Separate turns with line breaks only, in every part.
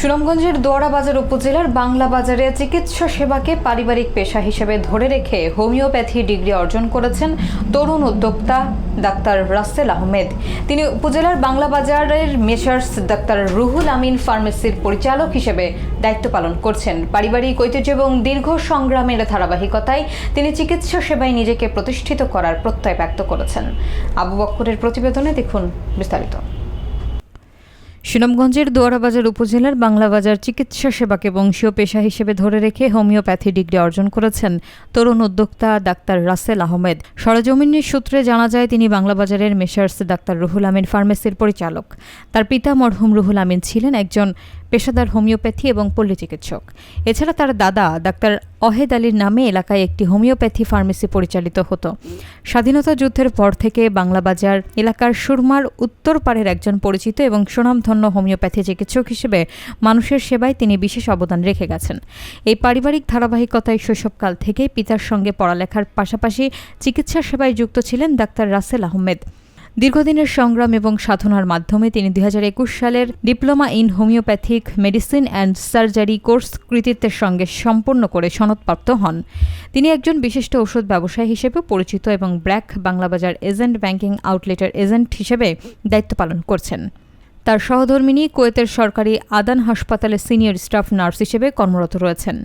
সুনামগঞ্জের দোয়ারা বাজার উপজেলার বাংলা বাজারে চিকিৎসা সেবাকে পারিবারিক পেশা হিসেবে ধরে রেখে হোমিওপ্যাথি ডিগ্রি অর্জন করেছেন তরুণ উদ্যোক্তা ডাক্তার রাসেল আহমেদ। তিনি উপজেলার বাংলা বাজারের মেসার্স ডাক্তার রুহুল আমিন ফার্মেসির পরিচালক হিসেবে দায়িত্ব পালন করছেন। পারিবারিক ঐতিহ্য এবং দীর্ঘ সংগ্রামের ধারাবাহিকতায় তিনি চিকিৎসা সেবায় নিজেকে প্রতিষ্ঠিত করার প্রত্যয় ব্যক্ত করেছেন। আবু বক্করের প্রতিবেদনে দেখুন বিস্তারিত। সুনামগঞ্জের দোয়ারা বাজার উপজেলার বাংলা বাজার চিকিৎসা সেবাকে বংশীয় পেশা হিসেবে ধরে রেখে হোমিওপ্যাথি ডিগ্রি অর্জন করেছেন তরুণ উদ্যোক্তা ডাক্তার রাসেল আহমেদ। সরেজমিনের সূত্রে জানা যায় তিনি বাংলা বাজারের মেসার্স ডাক্তার রুহুল আমিন ফার্মেসির পরিচালক। তার পিতা মরহুম রুহুল আমিন ছিলেন একজন পেশাদার হোমিওপ্যাথি এবং পল্লী চিকিৎসক। এছাড়া তার দাদা ডাক্তার অহেদ আলীর নামে এলাকায় একটি হোমিওপ্যাথি ফার্মেসি পরিচালিত হতো। স্বাধীনতা যুদ্ধের পর থেকে বাংলা বাজার এলাকার সুরমার উত্তর পাড়ের একজন পরিচিত এবং সুনামধন্য হোমিওপ্যাথি চিকিৎসক হিসেবে মানুষের সেবায় তিনি বিশেষ অবদান রেখে গেছেন। এই পারিবারিক ধারাবাহিকতায় শৈশবকাল থেকেই পিতার সঙ্গে পড়ালেখার পাশাপাশি চিকিৎসা সেবায় যুক্ত ছিলেন ডাক্তার রাসেল আহমেদ। দীর্ঘদিনের সংগ্রাম এবং সাধনার মাধ্যমে তিনি 2021 সালের diploma in homeopathic medicine and surgery course কৃতিত্বের সঙ্গে সম্পন্ন করে সনদপ্রাপ্ত হন। তিনি একজন বিশিষ্ট ওষুধ ব্যবসায়ী হিসেবে পরিচিত এবং ব্র্যাক বাংলাবাজার এজেন্ট ব্যাংকিং আউটলেটের এজেন্ট হিসেবে দায়িত্ব পালন করছেন। তার সহধর্মিণী কুয়েতের সরকারি আদান হাসপাতালে সিনিয়র স্টাফ নার্স হিসেবে কর্মরত রয়েছেন।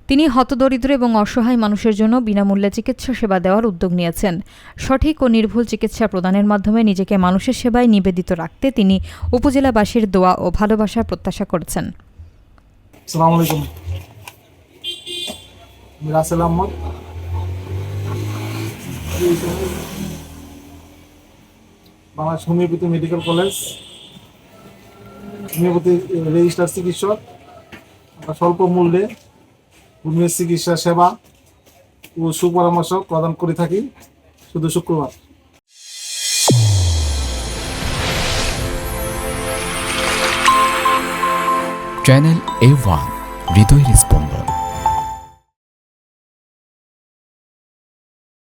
তিনি হতদরিদ্র এবং অসহায় মানুষের জন্য বিনামূল্যে চিকিৎসা সেবা দেওয়ার উদ্যোগ নিয়েছেন। সঠিক ও নির্ভুল চিকিৎসা প্রদানের মাধ্যমে নিজেকে মানুষের সেবায় নিবেদিত রাখতে তিনি উপজেলাবাসীর দোয়া ও ভালোবাসার প্রত্যাশা করেছেন।
আসসালামু আলাইকুম। Rasel Ahmad, Bangladesh homeopathy medical college, homeopathy register চিকিৎসক। আমরা স্বল্প মূল্যে হোমিও চিকিৎসা সেবা ও সুপরামর্শ প্রদান করে থাকি শুধু শুক্রবার।
চ্যানেল A1 হৃদয়ের স্পন্দন।